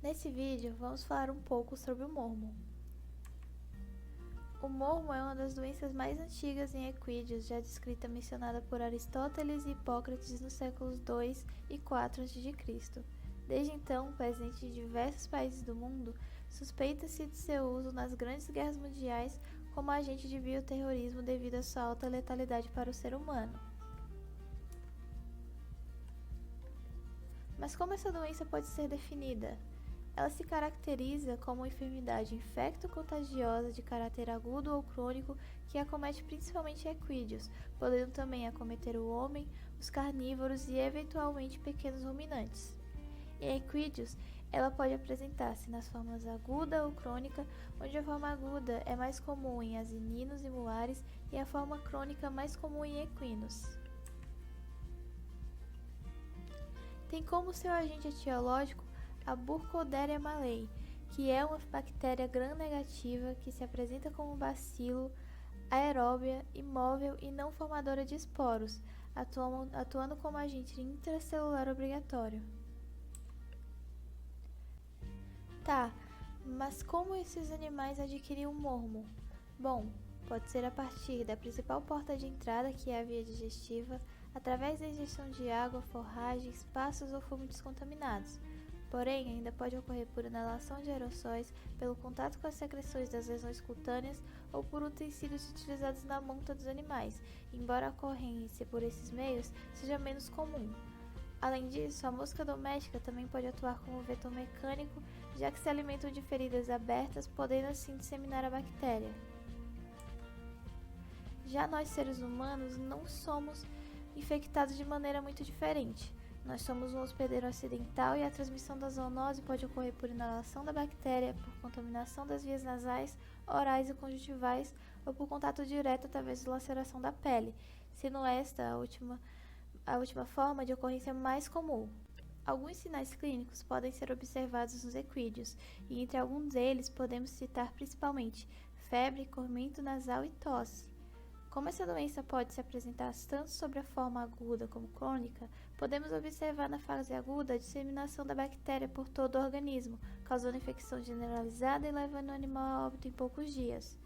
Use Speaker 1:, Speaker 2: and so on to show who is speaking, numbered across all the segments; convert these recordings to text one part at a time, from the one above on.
Speaker 1: Nesse vídeo, vamos falar um pouco sobre o mormo. O mormo é uma das doenças mais antigas em equídeos, já descrita e mencionada por Aristóteles e Hipócrates nos séculos II e IV a.C. Desde então, presente em diversos países do mundo, suspeita-se de seu uso nas grandes guerras mundiais como agente de bioterrorismo devido à sua alta letalidade para o ser humano. Mas como essa doença pode ser definida? Ela se caracteriza como uma enfermidade infecto-contagiosa de caráter agudo ou crônico que acomete principalmente equídeos, podendo também acometer o homem, os carnívoros e eventualmente pequenos ruminantes. Em equídeos, ela pode apresentar-se nas formas aguda ou crônica, onde a forma aguda é mais comum em asininos e muares e a forma crônica mais comum em equinos. Tem como seu agente etiológico a Burkholderia malei, que é uma bactéria gram-negativa que se apresenta como bacilo, aeróbia, imóvel e não formadora de esporos, atuando como agente intracelular obrigatório. Tá, mas como esses animais adquiriam mormo? Bom, pode ser a partir da principal porta de entrada, que é a via digestiva, através da ingestão de água, forragens, pastos ou fumos contaminados. Porém, ainda pode ocorrer por inalação de aerossóis, pelo contato com as secreções das lesões cutâneas ou por utensílios utilizados na monta dos animais, embora a ocorrência por esses meios seja menos comum. Além disso, a mosca doméstica também pode atuar como vetor mecânico, já que se alimentam de feridas abertas, podendo assim disseminar a bactéria. Já nós, seres humanos, não somos infectados de maneira muito diferente. Nós somos um hospedeiro acidental e a transmissão da zoonose pode ocorrer por inalação da bactéria, por contaminação das vias nasais, orais e conjuntivais ou por contato direto através de laceração da pele, sendo esta a última forma de ocorrência mais comum. Alguns sinais clínicos podem ser observados nos equídeos, e entre alguns deles podemos citar principalmente febre, corrimento nasal e tosse. Como essa doença pode se apresentar tanto sobre a forma aguda como crônica, podemos observar na fase aguda a disseminação da bactéria por todo o organismo, causando infecção generalizada e levando o animal a óbito em poucos dias.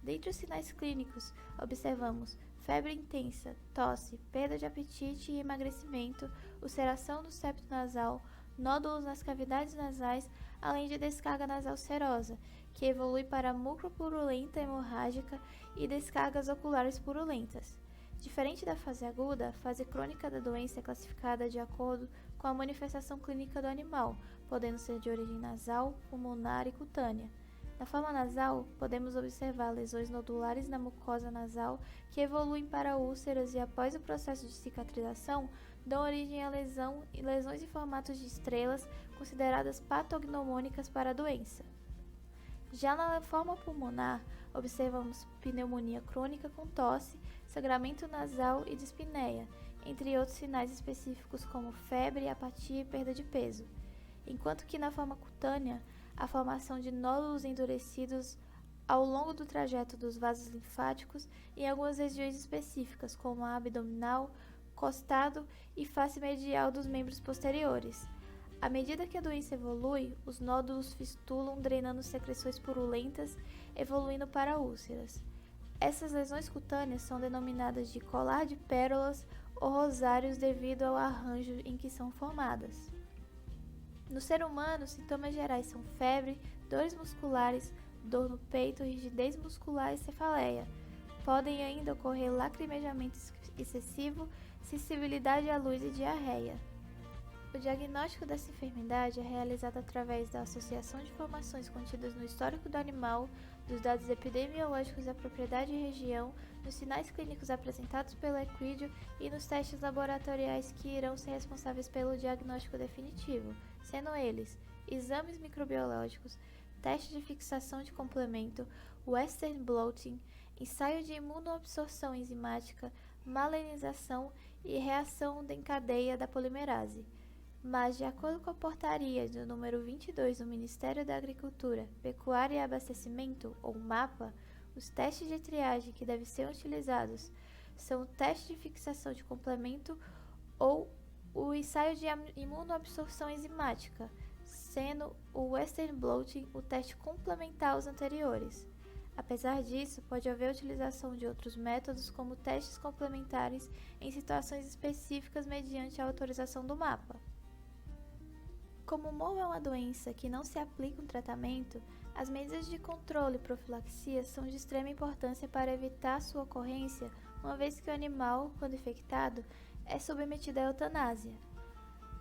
Speaker 1: Dentre os sinais clínicos, observamos febre intensa, tosse, perda de apetite e emagrecimento, ulceração do septo nasal, nódulos nas cavidades nasais, além de descarga nasal serosa, que evolui para mucopurulenta hemorrágica e descargas oculares purulentas. Diferente da fase aguda, a fase crônica da doença é classificada de acordo com a manifestação clínica do animal, podendo ser de origem nasal, pulmonar e cutânea. Na forma nasal, podemos observar lesões nodulares na mucosa nasal que evoluem para úlceras e, após o processo de cicatrização, dão origem a lesões em formatos de estrelas consideradas patognomônicas para a doença. Já na forma pulmonar, observamos pneumonia crônica com tosse, sangramento nasal e dispneia, entre outros sinais específicos como febre, apatia e perda de peso. Enquanto que na forma cutânea, a formação de nódulos endurecidos ao longo do trajeto dos vasos linfáticos em algumas regiões específicas, como a abdominal, costado e face medial dos membros posteriores. À medida que a doença evolui, os nódulos fistulam, drenando secreções purulentas, evoluindo para úlceras. Essas lesões cutâneas são denominadas de colar de pérolas ou rosários devido ao arranjo em que são formadas. No ser humano, sintomas gerais são febre, dores musculares, dor no peito, rigidez muscular e cefaleia. Podem ainda ocorrer lacrimejamento excessivo, sensibilidade à luz e diarreia. O diagnóstico dessa enfermidade é realizado através da associação de informações contidas no histórico do animal, dos dados epidemiológicos da propriedade e região, nos sinais clínicos apresentados pelo equídeo e nos testes laboratoriais que irão ser responsáveis pelo diagnóstico definitivo, sendo eles exames microbiológicos, teste de fixação de complemento, Western blotting, ensaio de imunoabsorção enzimática, malenização e reação em cadeia da polimerase. Mas, de acordo com a portaria do número 22 do Ministério da Agricultura, Pecuária e Abastecimento, ou MAPA, os testes de triagem que devem ser utilizados são o teste de fixação de complemento ou o ensaio de imunoabsorção enzimática, sendo o Western blotting o teste complementar aos anteriores. Apesar disso, pode haver utilização de outros métodos como testes complementares em situações específicas mediante a autorização do mapa. Como o mormo é uma doença que não se aplica um tratamento, as medidas de controle e profilaxia são de extrema importância para evitar sua ocorrência, uma vez que o animal, quando infectado, é submetido à eutanásia.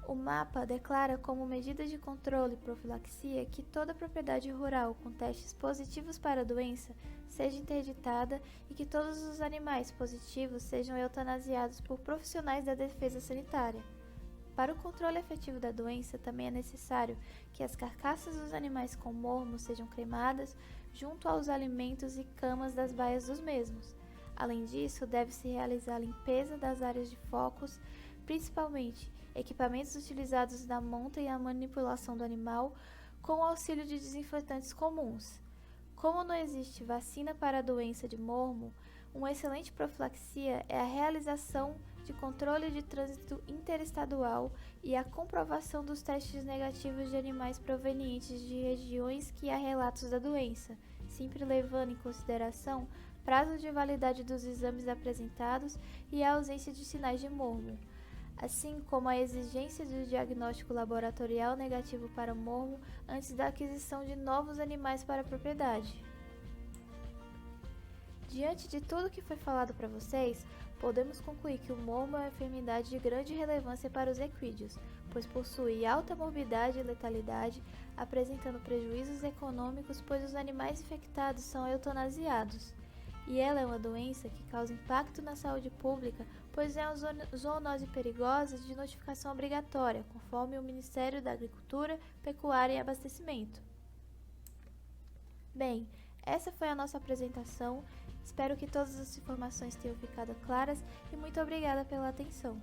Speaker 1: O mapa declara como medida de controle e profilaxia que toda propriedade rural com testes positivos para a doença seja interditada e que todos os animais positivos sejam eutanasiados por profissionais da defesa sanitária. Para o controle efetivo da doença, também é necessário que as carcaças dos animais com mormo sejam cremadas junto aos alimentos e camas das baias dos mesmos. Além disso, deve-se realizar a limpeza das áreas de focos, principalmente equipamentos utilizados na monta e a manipulação do animal, com o auxílio de desinfetantes comuns. Como não existe vacina para a doença de mormo, uma excelente profilaxia é a realização de controle de trânsito interestadual e a comprovação dos testes negativos de animais provenientes de regiões que há relatos da doença, sempre levando em consideração prazo de validade dos exames apresentados e a ausência de sinais de mormo, assim como a exigência de diagnóstico laboratorial negativo para mormo antes da aquisição de novos animais para a propriedade. Diante de tudo que foi falado para vocês, podemos concluir que o mormo é uma enfermidade de grande relevância para os equídeos, pois possui alta morbidade e letalidade, apresentando prejuízos econômicos, pois os animais infectados são eutanasiados. E ela é uma doença que causa impacto na saúde pública, pois é uma zoonose perigosa de notificação obrigatória, conforme o Ministério da Agricultura, Pecuária e Abastecimento. Bem, essa foi a nossa apresentação. Espero que todas as informações tenham ficado claras e muito obrigada pela atenção.